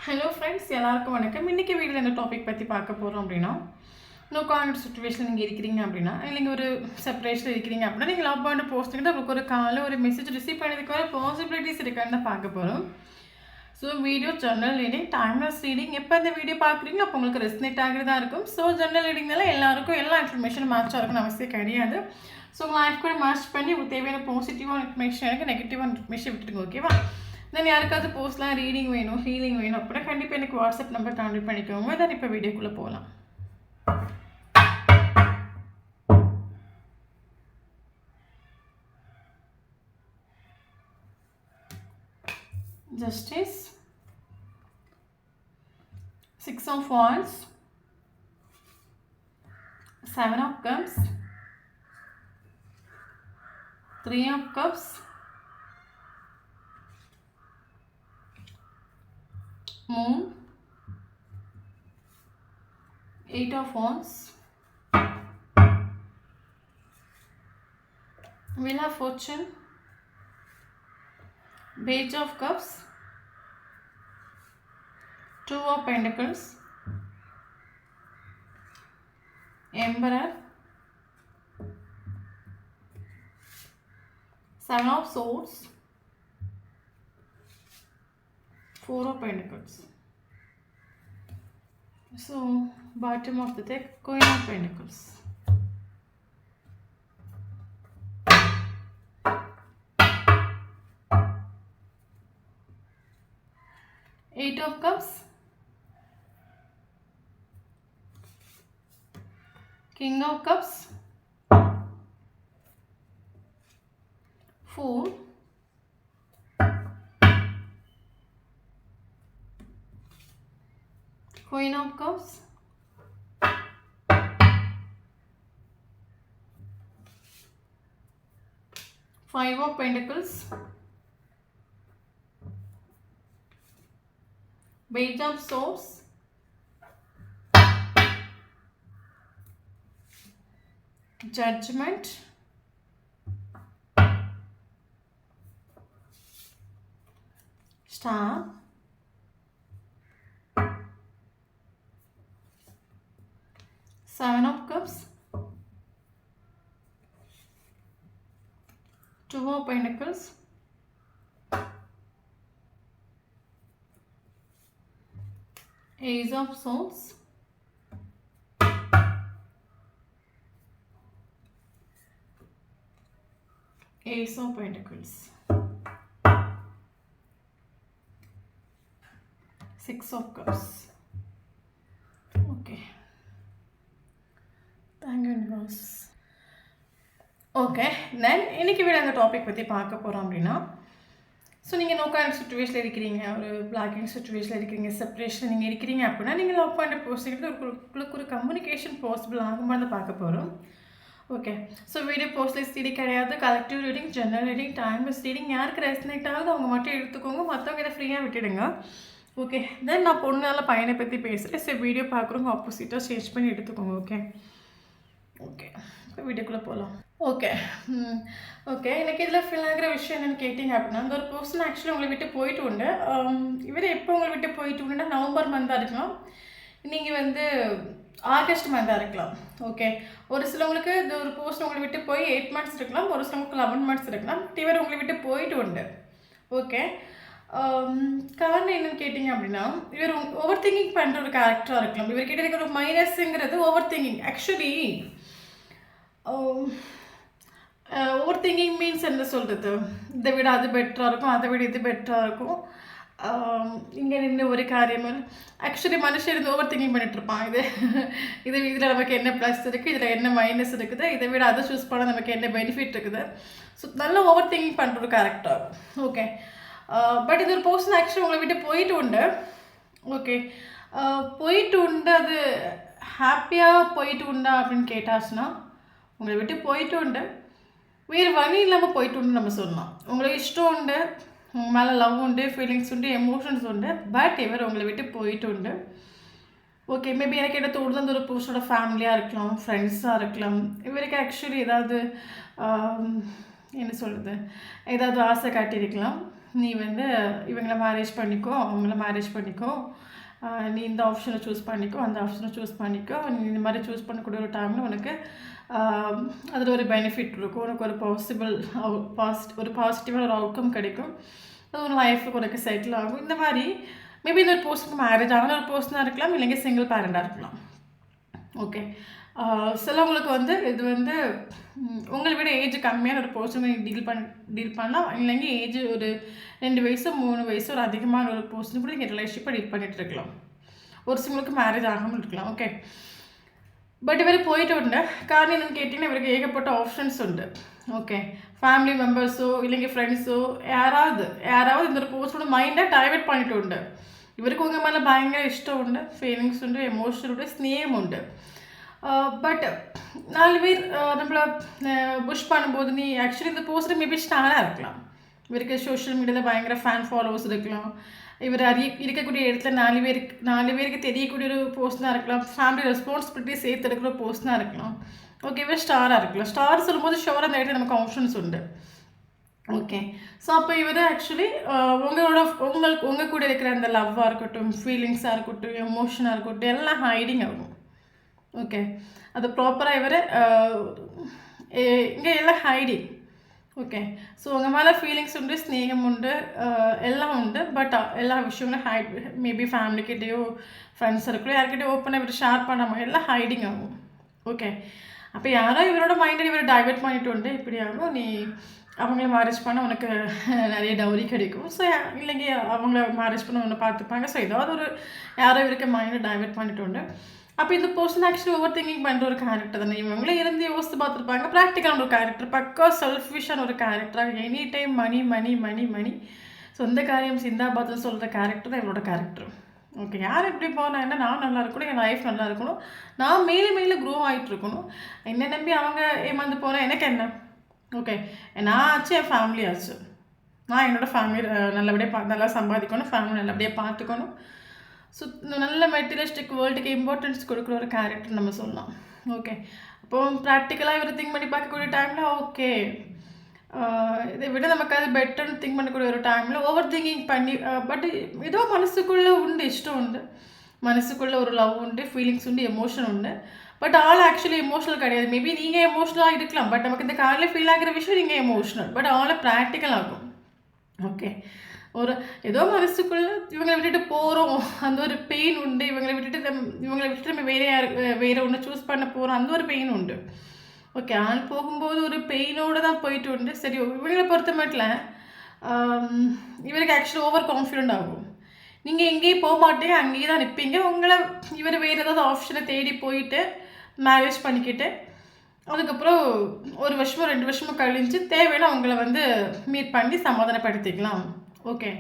Hello friends, எல்லாருக்கும் வணக்கம். இன்றைக்கி வீடியோவில் என்ன டாபிக் பற்றி பார்க்க போகிறோம் அப்படின்னா, நோ கான்டாக்ட் சுச்சுவேஷன் நீங்கள் இருக்கிறீங்க அப்படின்னா, நீங்கள் ஒரு செப்பரேஷனில் இருக்கிறீங்க அப்படின்னா, நீங்கள் லவ் பண்ண போஸ்ட் பண்ணிட்டு உங்களுக்கு ஒரு காலையில் ஒரு மெசேஜ் ரிசீவ் பண்ணதுக்கு வர பாசிபிலிட்டிஸ் இருக்கான்னு தான் பார்க்க போகிறோம். So video journal reading, timeless reading. எப்போ இந்த வீடியோ பார்க்குறீங்களோ அப்போ உங்களுக்கு ரெஸ்னேட் ஆகிறதா இருக்கும். ஸோ ஜெர்னல் ரீடிங்னால எல்லாருக்கும் எல்லா இன்ஃபர்மேஷனும் மேட்ச் ஆகும்னு அவசியம் கிடையாது. ஸோ உங்கள் லைஃப் கூட மேட்ச் பண்ணி உங்களுக்கு தேவையான பாசிட்டிவான இன்ஃபர்மேஷன் எனக்கு நெகட்டிவான இன்ஃபர்மேஷன் விட்டுருங்க, ஓகேவா? தென் யாருக்காவது போஸ்ட்லாம் ரீடிங் வேணும், ஹீலிங் வேணும் அப்படின்னா கண்டிப்பாக எனக்கு வாட்ஸ்அப் நம்பர் கான்டாக்ட் பண்ணிக்கோங்க. தென் இப்போ வீடியோக்குள்ளே போகலாம். Justice, 6 of Wands, 7 of Cups, 3 of Cups, Moon, 8 of Wands, Wheel of Fortune, Page of Cups, 2 of Pentacles, Emperor, 7 of Swords, 4 of Pentacles. So bottom of the deck, Queen of Pentacles. Eight of Cups, King of Cups, 4, Queen of Cups, 5 of Pentacles, Page of Swords, Judgment, Star, 7 of Cups, 2 of Pentacles, Ace of Swords, Ace of Pentacles, 6 of Cups. Okay. Thank you, universe. Okay, then இன்றைக்கி விட அந்த topic பற்றி பார்க்க போகிறோம் அப்படின்னா, so நீங்கள் no contact சுச்சுவேஷனில் இருக்கிறீங்க, ஒரு பிளாக்கிங் சுச்சுவேஷனில் இருக்கிறீங்க, செப்பரேஷனில் நீங்கள் இருக்கிறீங்க அப்படின்னா நீங்கள் லவ் பண்ணுற போஸ்ட்டுக்கிட்ட உங்களுக்கு ஒரு கம்யூனிகேஷன் பாசிபிள் ஆகும்போது பார்க்க போகிறோம். ஓகே, ஸோ வீடியோ போஸ்ட்லெஸ் ரீடிங் கிடையாது, collective reading, general reading, timeless reading. யாருக்கு ரெஸ்னேட் ஆகுது அவங்க மட்டும் எடுத்துக்கோங்க, மற்றவங்க இதை ஃப்ரீயாக விட்டுடுங்க. ஓகே, தென் நான் பொண்ணால் பையனை பற்றி பேசுகிறேன். சரி, வீடியோ பார்க்குறவங்க ஆப்போசிட்டாக சேஞ்ச் பண்ணி எடுத்துக்கோங்க. ஓகே ஓகே இப்போ வீடியோக்குள்ளே போகலாம். ஓகே ஓகே எனக்கு இதில் ஃபீல் ஆகிற விஷயம் என்னென்னு கேட்டிங்க அப்படின்னா, அந்த ஒரு பர்சன் ஆக்சுவலி உங்களை விட்டு போயிட்டு உண்டு. இவர் எப்போ உங்களை விட்டு போயிட்டு உண்டுன்னா நவம்பர் மந்தாக இருக்கலாம், நீங்கள் வந்து ஆகஸ்ட் மந்தாக இருக்கலாம். ஓகே, ஒரு சிலவங்களுக்கு இந்த ஒரு பர்சன் உங்களை விட்டு போய் 8 months இருக்கலாம், ஒரு சிலவங்களுக்கு 11 months இருக்கலாம். இவர் உங்களை விட்டு போயிட்டு உண்டு. ஓகே, காரணம் என்னன்னு கேட்டிங்க அப்படின்னா, இவர் ஓவர் திங்கிங் பண்ணுற ஒரு கேரக்டராக இருக்கலாம். இவர்கிட்ட இருக்கிற ஒரு மைனஸுங்கிறது over thinking. Actually over thinking means என்ன சொல்கிறது, இதை விட அது பெட்டராக இருக்கும், அதை விட இது பெட்டராக இருக்கும், இங்கே நின்று ஒரு காரியமாக ஆக்சுவலி மனுஷன் இருந்து ஓவர் திங்கிங் பண்ணிகிட்ருப்பான். இதில் நமக்கு என்ன ப்ளஸ் இருக்குது, இதில் என்ன மைனஸ் இருக்குது, இதை விட அதை சூஸ் பண்ணால் நமக்கு என்ன பெனிஃபிட் இருக்குது. ஸோ நல்ல ஓவர் திங்கிங் பண்ணுற ஒரு கேரக்டர். ஓகே, பட் இது ஒரு பர்சன் ஆக்சுவலி உங்களை விட்டு போயிட்டு உண்டு. ஓகே, போயிட்டு உண்டு, அது ஹாப்பியாக போயிட்டு உண்டா அப்படின்னு கேட்டாச்சுன்னா, உங்களை விட்டு போயிட்டு உண்டு, வேறு வழி இல்லாமல் போயிட்டு உண்டு நம்ம சொல்லலாம். உங்களுக்கு இஷ்டம் உண்டு, உங்கள் மேலே லவ் உண்டு, ஃபீலிங்ஸ் உண்டு, எமோஷன்ஸ் உண்டு, பட் இவர் உங்களை விட்டு போயிட்டு உண்டு. ஓகே, மேபி எனக்கு என்ன தோணுது, அந்த ஒரு பர்சனோட ஃபேமிலியாக இருக்கலாம், ஃப்ரெண்ட்ஸாக இருக்கலாம். இவருக்கு ஆக்சுவலி ஏதாவது என்ன சொல்கிறது, ஏதாவது ஆசை காட்டியிருக்கலாம். நீ வந்து இவங்கள மேரேஜ் பண்ணிக்கோ, அவங்கள மேரேஜ் பண்ணிக்கோ, நீ இந்த ஆப்ஷனை சூஸ் பண்ணிக்கோ, அந்த ஆப்ஷனை சூஸ் பண்ணிக்கோ, நீ இந்த மாதிரி சூஸ் பண்ணக்கூடிய ஒரு டைமில் உனக்கு அதில் ஒரு பெனிஃபிட் இருக்கும், உனக்கு ஒரு ஒரு பாசிட்டிவான ஒரு அவுட்கம் கிடைக்கும், அது ஒரு லைஃபுக்கு உனக்கு செட்டில் ஆகும். இந்த மாதிரி மேபி இந்த ஒரு பர்சனுக்கு மேரேஜ் ஆகிற ஒரு பர்சனாக இருக்கலாம், இல்லைங்க சிங்கிள் பேரண்டாக இருக்கலாம். ஓகே, சிலவங்களுக்கு வந்து இது வந்து உங்களை விட ஏஜ் கம்மியான ஒரு பர்சன் டீல் பண்ணலாம், இல்லைங்க ஏஜ் ஒரு 2 வயசு 3 வயசு ஒரு அதிகமான ஒரு பர்சன் கூட நீங்கள் ரிலேஷன்ஷிப்பை டீல் பண்ணிகிட்டு இருக்கலாம். ஒரு சிலருக்கு மேரேஜ் ஆகாமல் இருக்கலாம். ஓகே, பட் இவர் போயிட்டு உண்டு. காரணம் என்னென்னு கேட்டிங்கன்னா இவருக்கு ஏகப்பட்ட ஆப்ஷன்ஸ் உண்டு. ஓகே, ஃபேமிலி மெம்பர்ஸோ இல்லைங்க ஃப்ரெண்ட்ஸோ யாராவது இந்த ஒரு பர்சனோட மைண்டை டைவர்ட் பண்ணிட்டு உண்டு. இவருக்கு உங்கள் மேலே பயங்கர இஷ்டம் உண்டு, ஃபீலிங்ஸ் உண்டு, எமோஷன் உண்டு, ஸ்னேகம் உண்டு. பட் 4 பேர் நம்மளை புஷ் பண்ணும்போது நீ ஆக்சுவலி இந்த போஸ்டர் மேபி ஸ்டாராக இருக்கலாம். இவருக்கு சோஷியல் மீடியாவில் பயங்கர ஃபேன் ஃபாலோவர்ஸ் இருக்கலாம். இவர் இருக்கக்கூடிய இடத்துல 4 பேருக்கு தெரியக்கூடிய ஒரு போஸ்ட்னாக இருக்கலாம். ஃபேமிலி ரெஸ்பான்சிபிலிட்டி சேர்த்து எடுக்கிற போஸ்ட்னாக இருக்கலாம். ஓகே, இவர் ஸ்டாராக இருக்கலாம். ஸ்டார் சொல்லும்போது ஷோராக அந்த இடத்துல நமக்கு ஆப்ஷன்ஸ் உண்டு. ஓகே, ஸோ அப்போ இவர் ஆக்சுவலி உங்கள் கூட இருக்கிற அந்த லவ்வாக இருக்கட்டும், ஃபீலிங்ஸாக இருக்கட்டும், எமோஷனாக இருக்கட்டும் எல்லாம் ஹைடிங் ஆகும். ஓகே, அது ப்ராப்பராக இவர் இங்கே எல்லாம் ஹைடிங். ஓகே, ஸோ உங்கள் மேலே ஃபீலிங்ஸ் உண்டு, ஸ்னேகம் உண்டு, எல்லாம் உண்டு. பட் எல்லா விஷயங்களும் மேபி ஃபேமிலிக்கிட்டேயோ ஃப்ரெண்ட்ஸ் சர்க்கிளோ யார்கிட்டயோ ஓப்பனாக இவர் ஷேர் பண்ணாமல் எல்லாம் ஹைடிங் ஆகும். ஓகே, அப்போ யாரோ இவரோட மைண்டை இவர் டைவெர்ட் பண்ணிட்டு உண்டு. இப்படி ஆகும், நீ அவங்கள மேரேஜ் பண்ண உனக்கு நிறைய டவுரி கிடைக்கும். ஸோ இல்லைங்க அவங்கள மேரேஜ் பண்ண ஒன்று பார்த்துப்பாங்க. ஸோ ஏதாவது ஒரு யாரோ இருக்க மைண்டை டைவெர்ட் பண்ணிட்டு உண்டு. அப்போ இந்த பர்சன் ஆக்சுவலி ஓவர் திங்கிங் பண்ணுற ஒரு கேரக்டர் தானே. இவங்களே இருந்து யோசித்து பார்த்துருப்பாங்க. ப்ராக்டிக்கலான ஒரு கேரக்டர், பக்கா செல்ஃபிஷான ஒரு கேரக்டராக, எனி டைம் மணி மணி மணி மணி சொந்த காரியம் சிந்தாபாத்னு சொல்கிற கேரக்டர் தான் இவரோட கேரக்டர். ஓகே, யார் எப்படி போனால் என்ன, நான் நல்லா இருக்கணும், என் லைஃப் நல்லா இருக்கணும், நான் மேலே மேலே க்ரோ ஆகிட்டு இருக்கணும், என்னை நம்பி அவங்க ஏமாந்து போனால் எனக்கு என்ன. ஓகே, நான் ஆச்சு, என் ஃபேமிலி ஆச்சு, நான் என்னோடய ஃபேமிலி நல்லபடியாக நல்லா சம்பாதிக்கணும், ஃபேமிலி நல்லபடியாக பார்த்துக்கணும். ஸோ நல்ல மெட்டீரியலிஸ்டிக் வேர்ல்டுக்கு இம்பார்ட்டன்ஸ் கொடுக்குற ஒரு கேரக்டர் நம்ம சொல்லலாம். ஓகே, அப்போது ப்ராக்டிக்கலாக இவர் திங்க் பண்ணி பார்க்கக்கூடிய டைமில் ஓகே இதை விட நமக்கு அது பெட்டர்னு திங்க் பண்ணக்கூடிய ஒரு டைமில் ஓவர் திங்கிங் பண்ணி பட் ஏதோ மனசுக்குள்ளே உண்டு, இஷ்டம் உண்டு, மனசுக்குள்ளே ஒரு லவ் உண்டு, ஃபீலிங்ஸ் உண்டு, எமோஷன் உண்டு. பட் ஆல் ஆக்சுவலி எமோஷனல் கிடையாது. மேபி நீங்கள் எமோஷனலாக இருக்கலாம், பட் நமக்கு இந்த காலையில் ஃபீல் ஆகிற விஷயம் நீங்கள் எமோஷனல், பட் ஆல் ப்ராக்டிக்கல் ஆகும். ஓகே, ஒரு ஏதோ மனசுக்குள்ளே இவங்களை விட்டுட்டு போகிறோம், அந்த ஒரு பெயின் உண்டு. இவங்களை விட்டுட்டு நம்ம வேறு ஒன்று சூஸ் பண்ண போகிறோம், அந்த ஒரு பெயின் உண்டு. ஓகே, ஆள் போகும்போது ஒரு பெயினோடு தான் போயிட்டு உண்டு. சரி, இவங்களை பொறுத்த மட்டும் இவருக்கு ஆக்சுவலி ஓவர் கான்ஃபிடென்ட் ஆகும். நீங்கள் எங்கேயும் போக மாட்டீங்க, அங்கேயே தான் நிற்பீங்க. இவர் வேறு ஏதாவது ஆப்ஷனை தேடி போயிட்டு மேரேஜ் பண்ணிக்கிட்டு அதுக்கப்புறம் 1 வருஷமோ 2 வருஷமோ கழிஞ்சு தேவையான அவங்கள வந்து மீட் பண்ணி சமாதானப்படுத்திக்கலாம். ஓகே,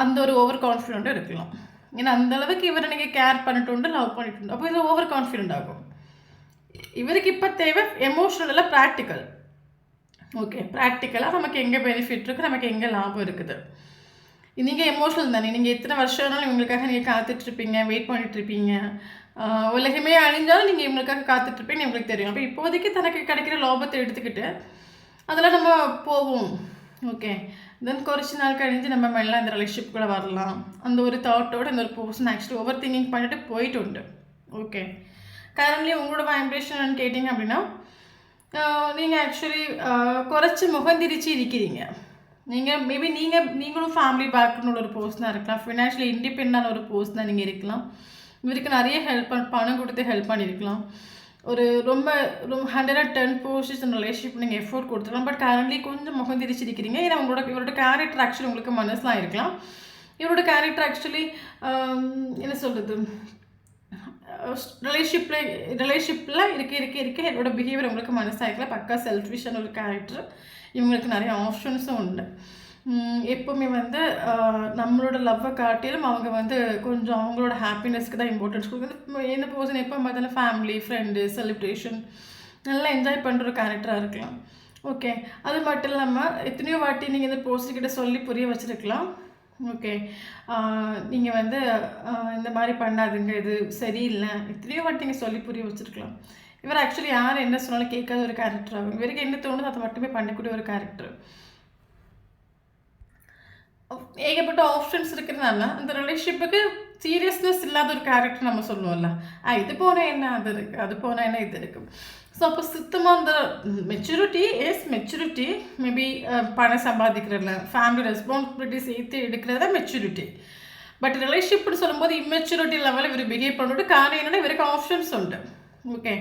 அந்த ஒரு ஓவர் கான்ஃபிடென்ட்டும் இருக்கலாம். ஏன்னா அந்தளவுக்கு இவரை நீங்கள் கேர் பண்ணிட்டு உண்டு, லவ் பண்ணிட்டு உண்டு. அப்போ இதில் ஓவர் கான்ஃபிடென்ட் ஆகும். இவருக்கு இப்போ தேவை எமோஷனலாக ப்ராக்டிக்கல். ஓகே, ப்ராக்டிக்கலாக நமக்கு எங்கே பெனிஃபிட் இருக்குது, நமக்கு எங்கே லாபம் இருக்குது. நீங்கள் எமோஷனல் தானே, நீங்கள் எத்தனை வருஷம்னாலும் இவங்களுக்காக நீங்கள் காத்துட்ருப்பீங்க, வெயிட் பண்ணிகிட்ருப்பீங்க. உலகமே அழிஞ்சாலும் நீங்கள் இவங்களுக்காக காத்துட்ருப்பீங்கன்னு உங்களுக்கு தெரியும். அப்போ இப்போதைக்கு தனக்கு கிடைக்கிற லாபத்தை எடுத்துக்கிட்டு அதெல்லாம் நம்ம போவோம். ஓகே, தென் குறைச்சி நாள் கழிஞ்சு நம்ம மெல்லாம் இந்த ரிலேஷன்ஷிப்குள்ளே வரலாம், அந்த ஒரு தாட்டோடு அந்த ஒரு பர்சன் ஆக்சுவலி ஓவர் திங்கிங் பண்ணிட்டு போயிட்டு உண்டு. ஓகே, கரண்ட்லி உங்களோட வைப்ரேஷன் கேட்டிங்க அப்படின்னா நீங்கள் ஆக்சுவலி குறைச்சி முகந்திரிச்சு இருக்கிறீங்க. மேபி நீங்களும் ஃபேமிலி பேக்ரவுண்ட் ஒரு பர்சனாக இருக்கலாம், ஃபினான்ஷியலி இண்டிபெண்டான ஒரு பர்சனாக நீங்கள் இருக்கலாம். இவருக்கு நிறைய பணம் கொடுத்து ஹெல்ப் பண்ணியிருக்கலாம். ரொம்ப 110% ரிலேஷன்ஷிப் நீங்கள் எஃபோர்ட் கொடுத்துருக்கலாம். பட் கரண்ட்லி கொஞ்சம் முகம் திரிச்சிருக்கிறீங்க. ஏன்னா இவரோட கேரக்டர் ஆக்சுவலி உங்களுக்கு மனசுலாம் இருக்கலாம். இவரோட கேரக்டர் ஆக்சுவலி என்ன சொல்கிறது, ரிலேஷன்ஷிப்பில் இருக்க என்னோட பிஹேவியர் உங்களுக்கு மனசாக இருக்கலாம். பக்கா செல்ஃபிஷான ஒரு கேரக்டர். இவங்களுக்கு நிறைய ஆப்ஷன்ஸும் உண்டு. எப்போவுமே வந்து நம்மளோட லவ்வை காட்டிலும் அவங்க வந்து கொஞ்சம் அவங்களோட ஹாப்பினஸ்க்கு தான் இம்பார்ட்டன்ஸ் கொடுக்குறது. எந்த பர்சன் எப்போ பார்த்தாலும் ஃபேமிலி, ஃப்ரெண்டு, செலிப்ரேஷன் நல்லா என்ஜாய் பண்ணுற ஒரு கேரக்டராக இருக்கலாம். ஓகே, அது மட்டும் இல்லாமல் எத்தனையோ வாட்டி நீங்கள் இந்த பர்சன்கிட்ட சொல்லி புரிய வச்சுருக்கலாம். ஓகே, நீங்கள் வந்து இந்த மாதிரி பண்ணாதுங்க, இது சரியில்லை, எத்தனையோ வாட்டி நீங்கள் சொல்லி புரிய வச்சுருக்கலாம். இவர் ஆக்சுவலி யார் என்ன சொன்னாலும் கேட்காத ஒரு கேரக்டர் ஆகும். இவருக்கு என்ன தோணுதோ அதை மட்டுமே பண்ணக்கூடிய ஒரு கேரக்டர். ஏகப்பட்ட ஆப்ஷன்ஸ் இருக்கிறதுனால அந்த ரிலேஷன்ஷிப்புக்கு சீரியஸ்னஸ் இல்லாத ஒரு கேரக்டர் நம்ம சொல்லுவோம்ல. இது போனால் என்ன அது இருக்குது, அது போனால் என்ன இது இருக்குது. ஸோ அப்போ சுத்தமாக அந்த மெச்சூரிட்டி மேபி பணம் சம்பாதிக்கிறதுல ஃபேமிலி ரெஸ்பான்சிபிலிட்டிஸ் ஏற்றி எடுக்கிறத மெச்சூரிட்டி. பட் ரிலேஷன்ஷிப்னு சொல்லும்போது இம்மெச்சூரிட்டி லெவலில் இவர் பிஹேவ் பண்ணிட்டு காரணம் என்னென்னா இவருக்கு ஆப்ஷன்ஸ் உண்டு. ஓகே,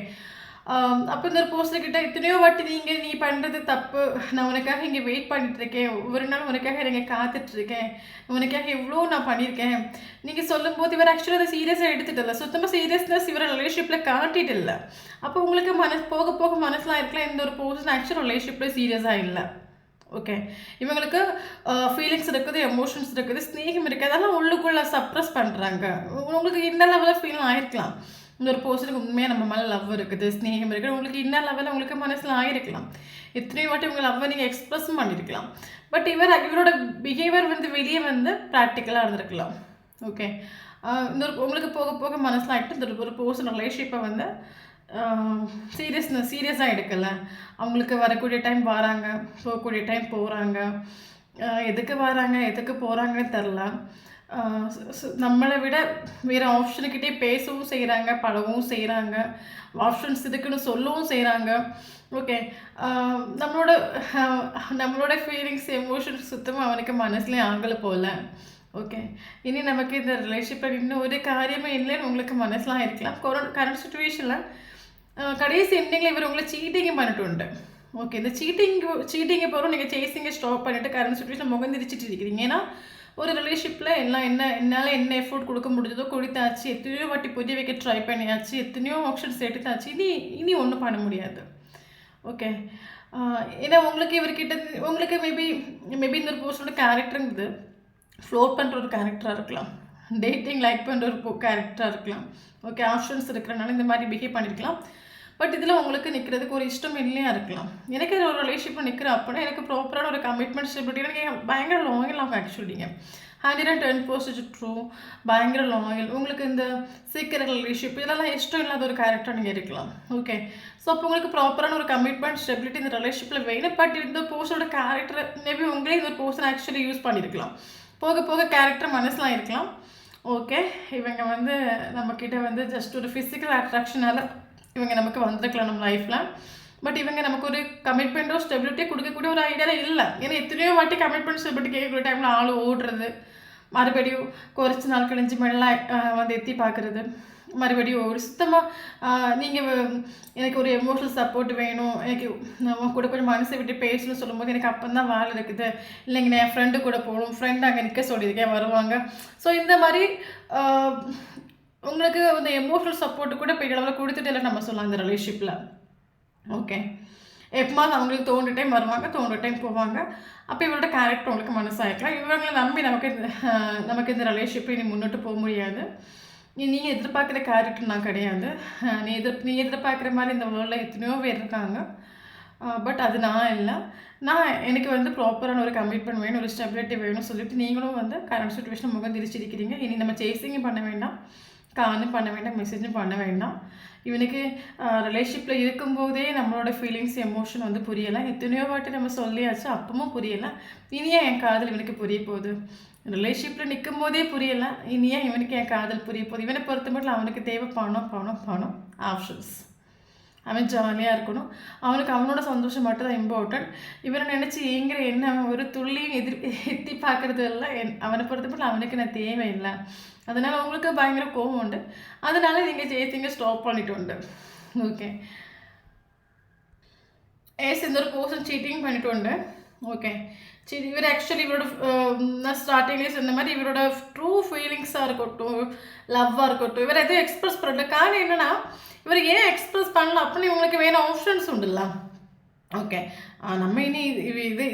அப்போ இந்த பர்சன்கிட்ட எத்தனையோ வாட்டி நீ பண்ணுறது தப்பு, நான் உனக்காக இங்கே வெயிட் பண்ணிட்டுருக்கேன், ஒவ்வொரு நாள் உனக்காக நீங்கள் காத்துட்ருக்கேன், உனக்காக எவ்வளோ நான் பண்ணியிருக்கேன் நீங்கள் சொல்லும்போது இவர் ஆக்சுவலாக அதை சீரியஸாக எடுத்துகிட்டு இல்லை, சுத்தமாக சீரியஸ்னஸ் இவரை ரிலேஷன்ஷிப்பில் காட்டிட்டு இல்லை. அப்போ உங்களுக்கு போக போக மனசுலாம் இருக்கலாம் இந்த ஒரு பர்சன் ஆக்சுவல் ரிலேஷன்ஷிப்பில் சீரியஸாக இல்லை. ஓகே, இவங்களுக்கு ஃபீலிங்ஸ் இருக்குது, எமோஷன்ஸ் இருக்குது, ஸ்நேகம் இருக்குது, அதெல்லாம் உள்ளுக்குள்ளே சப்ரஸ் பண்ணுறாங்க. உங்களுக்கு இந்த லெவலில் ஃபீல் ஆகிருக்கலாம் இந்த ஒரு பர்சனுக்கு உண்மையாக நம்ம மேலே லவ் இருக்குது, ஸ்நேகம் இருக்குது, உங்களுக்கு இன்னும் லெவலில் உங்களுக்கு மனசில் ஆகிருக்கலாம். எத்தனையோ வாட்டி உங்கள் லவ்வை நீங்கள் எக்ஸ்ப்ரெஸும் பண்ணியிருக்கலாம். பட் இவரோட பிஹேவியர் வெளியே ப்ராக்டிக்கலாக இருந்திருக்கலாம். ஓகே, இந்த ஒரு உங்களுக்கு போக போக மனசில் ஆகிட்டு இந்த ஒரு பர்சன் ரிலேஷன்ஷிப்பை சீரியஸாக எடுக்கலை. அவங்களுக்கு வரக்கூடிய டைம் வராங்க, போகக்கூடிய டைம் போகிறாங்க, எதுக்கு வராங்க எதுக்கு போகிறாங்கன்னு தெரில. நம்மளை விட வேறு ஆப்ஷனுக்கிட்டே பேசவும் செய்கிறாங்க, பழகவும் செய்கிறாங்க, ஆப்ஷன்ஸ் இருக்குன்னு சொல்லவும் செய்கிறாங்க. ஓகே, நம்மளோட ஃபீலிங்ஸ் எமோஷன்ஸ் சுத்தமாக அவனுக்கு மனசுலேயே ஆகலை போல். ஓகே, இனி நமக்கு இந்த ரிலேஷன்ஷிப்பில் இன்னும் ஒரு காரியமே இல்லைன்னு உங்களுக்கு மனசுலாம் இருக்கலாம். கரண்ட் சுச்சுவேஷனில் கடைசி எண்டிங்கில் இவர் உங்களை சீட்டிங்கும் பண்ணிட்டு உண்டு. ஓகே, இந்த சீட்டிங்கை போகிறோம் நீங்கள் சேசிங்கை ஸ்டாப் பண்ணிவிட்டு கரண்ட் சுச்சுவேஷன் முகந்திரிச்சிட்டு இருக்கிறீங்க. ஏன்னா ஒரு ரிலேஷன்ஷிப்பில் எல்லாம் என்னால் என்ன எஃபோர்ட் கொடுக்க முடிஞ்சதோ கொடுத்தாச்சு, எத்தனையோ வாட்டி புரிய வைக்க ட்ரை பண்ணியாச்சு, எத்தனையோ ஆப்ஷன்ஸ் எடுத்தாச்சு, இனி ஒன்றும் பண்ண முடியாது. ஓகே, ஏன்னா உங்களுக்கு மேபி இந்த ஒரு பர்சனோட கேரக்டருங்கிறது ஃப்ளோட் பண்ணுற ஒரு கேரக்டராக இருக்கலாம், டேட்டிங் லைக் பண்ணுற ஒரு கேரக்டராக இருக்கலாம். ஓகே, ஆப்ஷன்ஸ் இருக்கிறனால இந்த மாதிரி பிஹேவ் பண்ணியிருக்கலாம். பட் இதில் உங்களுக்கு நிற்கிறதுக்கு ஒரு இஷ்டம் இல்லையா இருக்கலாம். எனக்கு ஒரு ரிலேஷன்ஷிப்பில் நிற்கிற அப்படின்னா எனக்கு ப்ராப்பரான ஒரு கமிட்மெண்ட் ஸ்டெபிலிட்டி எனக்கு பயங்கர லாயல் அவங்க ஆக்சுவலிங்க 110% ட்ரூ, பயங்கர லாயல். உங்களுக்கு இந்த சீக்கிரம் ரிலேஷன்ஷிப் இதெல்லாம் இஷ்டம் இல்லாத ஒரு கேரக்டர் நீங்கள் இருக்கலாம். ஓகே, ஸோ அப்போ உங்களுக்கு ப்ராப்பரான ஒரு கமிட்மெண்ட் ஸ்டெபிலிட்டி இந்த ரிலேஷன்ஷிப்பில் வேணும். பட் இந்த பர்சனோட கேரக்டர் மேபி உங்களே இந்த பர்சன் ஆக்சுவலி யூஸ் பண்ணியிருக்கலாம். போக போக கேரக்டர் மனசில் இருக்கலாம். ஓகே, இவங்க நம்மக்கிட்ட ஜஸ்ட் ஒரு ஃபிசிக்கல் அட்ராக்ஷனால் இவங்க நமக்கு வந்திருக்கலாம் நம்ம லைஃப்பில். பட் இவங்க நமக்கு ஒரு கமிட்மெண்ட்டோ ஸ்டெபிலிட்டியோ கொடுக்கக்கூடிய ஒரு ஐடியாவில் இல்லை. ஏன்னா எத்தனையோ வாட்டி கமிட்மெண்ட் ஸ்டெபிலிட்டி கேட்கக்கூடிய டைமில் ஆள் ஓடுறது, மறுபடியும் குறைச்சி நாள் கழிஞ்சு மெல்லாம் எத்தி பார்க்குறது, மறுபடியும் ஒரு சுத்தமாக நீங்கள் எனக்கு ஒரு எமோஷனல் சப்போர்ட் வேணும், எனக்கு கூட கொஞ்சம் மனசை விட்டு பேசணும்னு சொல்லும்போது எனக்கு அப்போ தான் வேலை இருக்குது, இல்லைங்க நான் என் ஃப்ரெண்டு கூட போகணும், ஃப்ரெண்டு அங்கே நிற்க சொல்லியிருக்கேன் வருவாங்க. ஸோ இந்த மாதிரி உங்களுக்கு அந்த எமோஷனல் சப்போர்ட்டு கூட பெரிய அளவில் கொடுத்துட்டு இல்லை நம்ம சொல்லலாம் இந்த ரிலேஷன்ஷிப்பில். ஓகே, எப்போது அவங்களுக்கு தோன்ற டைம் வருவாங்க, தோன்ற டைம் போவாங்க. அப்போ இவரோட கேரக்டர் உங்களுக்கு மனசாயிருக்கலாம். இவங்களை நம்பி நமக்கு இந்த ரிலேஷன்ஷிப்பை இனி முன்னிட்டு போக முடியாது. நீங்கள் எதிர்பார்க்குற கேரக்டர் நான் கிடையாது. நீ எதிர்பார்க்குற மாதிரி இந்த வேர்ல்டில் எத்தனையோ பேர் இருக்காங்க. பட் அது நான் இல்லை. எனக்கு ப்ராப்பரான ஒரு கமிட்மெண்ட் வேணும், ஒரு ஸ்டெபிலிட்டி வேணும்னு சொல்லிட்டு நீங்களும் கரண்ட் சுச்சுவேஷன் முகம் திரிச்சிருக்கிறீங்க. இனி நம்ம சேசிங்கும் பண்ண வேண்டாம், காலும் பண்ண வேண்டாம், மெசேஜும் பண்ண வேண்டாம். இவனுக்கு ரிலேஷன்ஷிப்பில் இருக்கும்போதே நம்மளோட ஃபீலிங்ஸ் எமோஷன் புரியலை. எத்தனையோ வாட்டி நம்ம சொல்லியாச்சு, அப்பவும் புரியலை. இனியா என் காதல் இவனுக்கு புரிய போகுது. ரிலேஷன்ஷிப்பில் நிற்கும் போதே புரியலை, இனியா இவனுக்கு என் காதல் புரிய போகுது. இவனை பொறுத்த மட்டும் அவனுக்கு தேவை பணம் ஆப்ஷன்ஸ். அவன் ஜாலியாக இருக்கணும், அவனுக்கு அவனோட சந்தோஷம் மட்டும் தான் இம்பார்ட்டன்ட். இவனை நினச்சி ஏங்கிற என்ன ஒரு துள்ளியும் எத்தி பார்க்குறது இல்லை. அவனை பொறுத்த மட்டும் அவனுக்கு நான் தேவையில்லை. அதனால் உங்களுக்கு பயங்கர கோபம் உண்டு. அதனால நீங்கள் சேசிங்க ஸ்டாப் பண்ணிட்டு உண்டு. ஓகே, இந்த ஒரு பர்சன் சீட்டிங் பண்ணிட்டு உண்டு. ஓகே, சரி, இவர் ஆக்சுவலி இவரோட நான் ஸ்டார்டிங்லேயே சொன்ன மாதிரி இவரோட ட்ரூ ஃபீலிங்ஸாக இருக்கட்டும், லவ்வாக இருக்கட்டும், இவர் எதுவும் எக்ஸ்ப்ரெஸ் பண்ணல. காரணம் என்னென்னா இவர் ஏன் எக்ஸ்ப்ரெஸ் பண்ணலாம் அப்படின்னு இவங்களுக்கு வேணும் ஆப்ஷன்ஸ் உண்டுல்ல. ஓகே, நம்ம இனி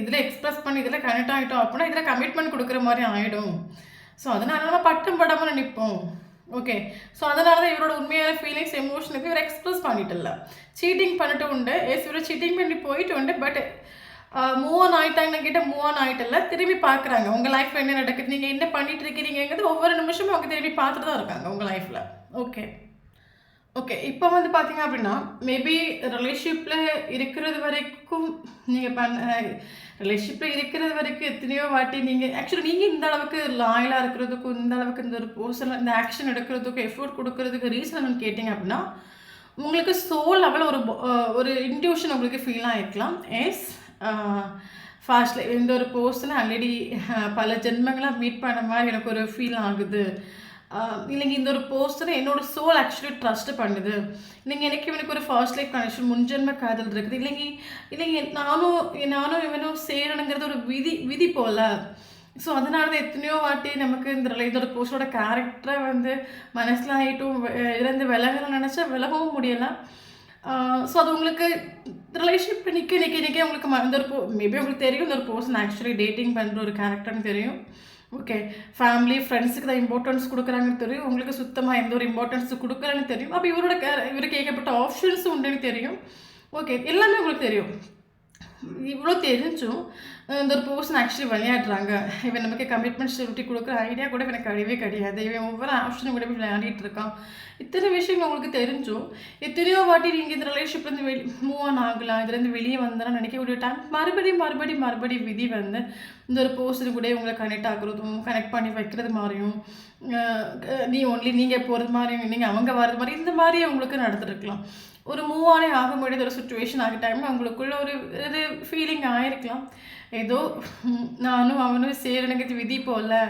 இதில் எக்ஸ்ப்ரெஸ் பண்ணி இதில் கனெக்ட் ஆகிட்டோம் அப்படின்னா இதில் கமிட்மெண்ட் கொடுக்குற மாதிரி ஆகிடும். ஸோ அதனால நம்ம பட்டம் படாமல் நிற்போம். ஓகே, ஸோ அதனால தான் இவரோட உண்மையான ஃபீலிங்ஸ் எமோஷனுக்கு இவர் எக்ஸ்ப்ரெஸ் பண்ணிட்டுல சீட்டிங் பண்ணிட்டு உண்டு. இவர் சீட்டிங் பண்ணி போயிட்டு உண்டு. பட் மூவ் ஆன் ஆகிட்டாங்கன்னு கிட்ட மூவ் ஆன் ஆகிட்டல திரும்பி பார்க்குறாங்க உங்கள் லைஃப்பில் என்ன நடக்குது, நீங்கள் என்ன பண்ணிட்டு இருக்கிறீங்கிறது ஒவ்வொரு நிமிஷமும் அவங்க திரும்பி பார்த்துட்டு தான் இருக்காங்க உங்கள் லைஃப்பில். Okay, okay. இப்போ வந்து பார்த்தீங்க அப்படின்னா, மேபி ரிலேஷன்ஷிப்ல இருக்கிறது வரைக்கும் நீங்க ரிலேஷன்ஷிப்ல இருக்கிறது வரைக்கும் எத்தனையோ வாட்டி நீங்க ஆக்சுவலி நீங்க இந்த அளவுக்கு லாயலா இருக்கிறதுக்கும், இந்த அளவுக்கு இந்த ஒரு பெர்சன இந்த ஆக்ஷன் எடுக்கிறதுக்கும், எஃபோர்ட் குடுக்கிறதுக்கு ரீசன் என்னன்னு கேட்டீங்க அப்படின்னா, உங்களுக்கு சோல் லெவல்ல ஒரு இன்ட்யூஷன் உங்களுக்கு ஃபீல் ஆயிருக்கலாம். எஸ் அ ஃபாஸ்ட்ல இந்த ஒரு பெர்சன ஆல்ரெடி பல ஜென்மங்களா மீட் பண்ண மாரி எனக்கு ஒரு ஃபீல் ஆகுது. இல்லைங்க இந்த ஒரு பெர்சன என்னோட சோல் ஆக்சுவலி ட்ரஸ்ட் பண்ணுது. இல்லைங்க எனக்கு இவனுக்கு ஒரு ஃபர்ஸ்ட் லைஃப் கனெக்ஷன் முன்ஜென்ம காதல் இருக்குது. இல்லைங்க நானும் நானும் இவனும் சேரணுங்கிறது ஒரு விதி போல. ஸோ அதனால தான் எத்தனையோ வாட்டி நமக்கு இதோட பெர்சனோட கேரக்டர வந்து மனசுல ஆயிட்டும் இருந்து விலகணும்னு நெனச்சா விலகவும் முடியல. ஸோ அது உங்களுக்கு ரிலேஷன்ஷிப் நிக்க உங்களுக்கு இந்த ஒரு மேபி உங்களுக்கு தெரியும் இந்த ஒரு பெர்சன் ஆக்சுவலி டேட்டிங் பண்ற ஒரு கேரக்டர்ன்னு தெரியும். ஓகே. ஃபேமிலி, ஃப்ரெண்ட்ஸுக்கு தான் இம்பார்ட்டன்ஸ் குடுக்குறாங்கன்னு தெரியும். உங்களுக்கு சுத்தமா எந்த ஒரு இம்பார்ட்டன்ஸ் குடுக்கலன்னு தெரியும். அப்ப இவருக்கு ஏகப்பட்ட ஆப்ஷன்ஸும் உண்டுன்னு தெரியும். ஓகே. எல்லாமே உங்களுக்கு தெரியும். இவ்வளோ தெரிஞ்சும் இந்த ஒரு பெர்சன் ஆக்சுவலி விளையாடுறாங்க. இவன் நமக்கு கமிட்மெண்ட் ஷூரிட்டி குடுக்குற ஐடியா கூட எனக்கு கிடையவே கிடையாது. இவன் ஒவ்வொரு ஆப்ஷனும் கூட விளையாடிட்டு இருக்கான். இத்தனை விஷயங்கள் உங்களுக்கு தெரிஞ்சும், எத்தனையோ வாட்டி நீங்க இந்த ரிலேஷன்ஷிப்லேருந்து மூவ் ஆன் ஆகலாம். இதுலேருந்து வெளியே வந்தலாம் நினைக்கக்கூடிய டைம் மறுபடியும் விதி வந்து இந்த ஒரு பெர்சன் கூட உங்களை கனெக்ட் ஆகுறதும், கனெக்ட் பண்ணி வைக்கிறது மாரியும், நீங்க போறது மாரியும், நீங்க அவங்க வர்றது மாரி இந்த மாரி உங்களுக்கு நடந்துருக்கலாம். ஒரு மூவ் ஆனே ஆக முடியாத ஒரு சிச்சுவேஷன் ஆகிற டைம்ல உங்களுக்குள்ள ஒரு இது ஃபீலிங் ஆயிருக்கலாம். ஏதோ நானும் அவனும் சேரணுங்கிறது விதி போல.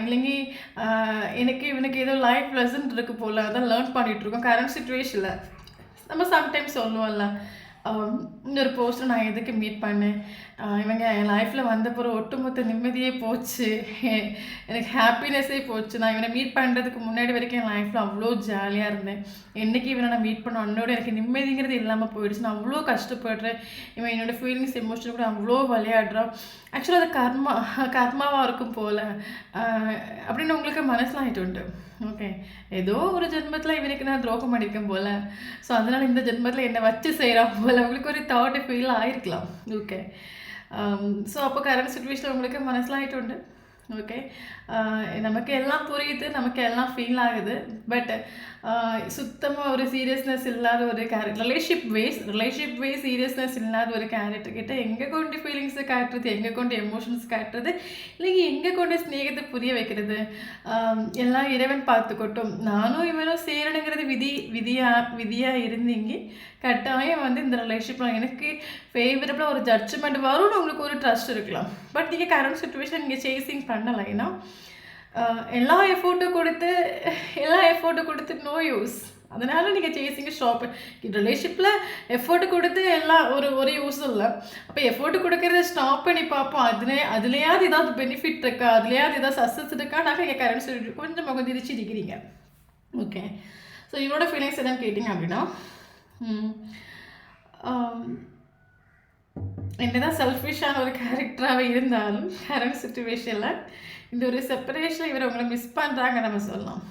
இல்லைங்கி எனக்கு இவனுக்கு ஏதோ லைஃப் லெசன் இருக்கு போல. அதான் லேர்ன் பண்ணிட்டுருக்கோம் கரண்ட் சிச்சுவேஷன்ல. நம்ம சம்டைம்ஸ் சொல்லுவோம்ல, இந்த ஒரு பெர்சன நான் எதுக்கு மீட் பண்ணேன்? இவங்க என் லைஃப்பில் வந்தப்பறம் ஒட்டுமொத்த நிம்மதியே போச்சு. எனக்கு ஹாப்பினஸ்ஸே போச்சு. நான் இவனை மீட் பண்ணுறதுக்கு முன்னாடி வரைக்கும் என் லைஃப்பில் அவ்வளோ ஜாலியாக இருந்தேன். என்னைக்கு இவனை நான் மீட் பண்ண அன்னோட எனக்கு நிம்மதிங்கிறது இல்லாமல் போயிடுச்சு. நான் அவ்வளோ கஷ்டப்படுறேன். இவன் என்னோடய ஃபீலிங்ஸ், எமோஷன் கூட அவ்வளோ விளையாடுறான். ஆக்சுவலாக அது கர்மாவாக இருக்கும் போல் அப்படின்னு உங்களுக்கு மனசில் ஆகிட்டு உண்டு. ஓகே. ஏதோ ஒரு ஜென்மத்தில் இவனுக்கு நான் துரோகம் பண்ணியிருக்கேன் போல். ஸோ அதனால் இந்த ஜென்மத்தில் என்னை வச்சு செய்கிறான் போல் உங்களுக்கு ஒரு தாட் ஃபீல் ஆகிருக்கலாம். ஓகே. ஸோ அப்போ கரண்ட் சிச்சுவேஷனில் உங்களுக்கு மனசில் ஆகிட்டு உண்டு. ஓகே. நமக்கு எல்லாம் புரியுது, நமக்கு எல்லாம் ஃபீல் ஆகுது. பட் சுத்தமாக ஒரு சீரியஸ்னஸ் இல்லாத ஒரு ரிலேஷன்ஷிப் வேஸ் சீரியஸ்னஸ் இல்லாத ஒரு கேரக்டர்கிட்ட எங்கே கொண்டு ஃபீலிங்ஸை காட்டுறது, எங்கே கொண்டு எமோஷன்ஸ் காட்டுறது, இல்லைங்க எங்கே கொண்டு ஸ்நேகத்தை புரிய வைக்கிறது, எல்லாம் இறைவன் பார்த்துக்கட்டும். நானும் இவனும் சேரணுங்கிறது விதியாக இருந்தீங்க. கட்டாயம் வந்து இந்த ரிலேஷன்ஷிப்பில் எனக்கு ஃபேவரபுளாக ஒரு ஜட்ஜ்மெண்ட் வரும்னு உங்களுக்கு ஒரு ட்ரஸ்ட் இருக்கலாம். பட் நீங்கள் கரண்ட் சிச்சுவேஷன் நீங்கள் சேசிங் பண்ணலைன்னா எல்லா எஃபோர்ட்டும் கொடுத்து நோ யூஸ். அதனால் நீங்கள் சேசிங்க ஸ்டாப். ரிலேஷன்ஷிப்பில் எஃபோர்ட் கொடுத்து எல்லாம் ஒரு யூஸும் இல்லை. அப்போ எஃபோர்ட் கொடுக்கறத ஸ்டாப் பண்ணி பார்ப்போம். அதுலேயாவது ஏதாவது பெனிஃபிட் இருக்கா, அதுலேயாவது ஏதாவது சக்ஸஸ் இருக்கா, நாங்கள் இங்கே கரண்ட் சிச்சுவேஷன் கொஞ்சம் திரிச்சு இருக்கிறீங்க. ஓகே. ஸோ இவரோட ஃபீலிங்ஸ் என்னன்னு கேட்டிங்க அப்படின்னா, என்னதான் செல்ஃபிஷான ஒரு கேரக்டராகவே இருந்தாலும் கரண்ட் சிச்சுவேஷனில் இந்த ஒரு செப்பரேஷனில் இவர் உங்களை மிஸ் பண்ணுறாங்க நம்ம சொல்லலாம்.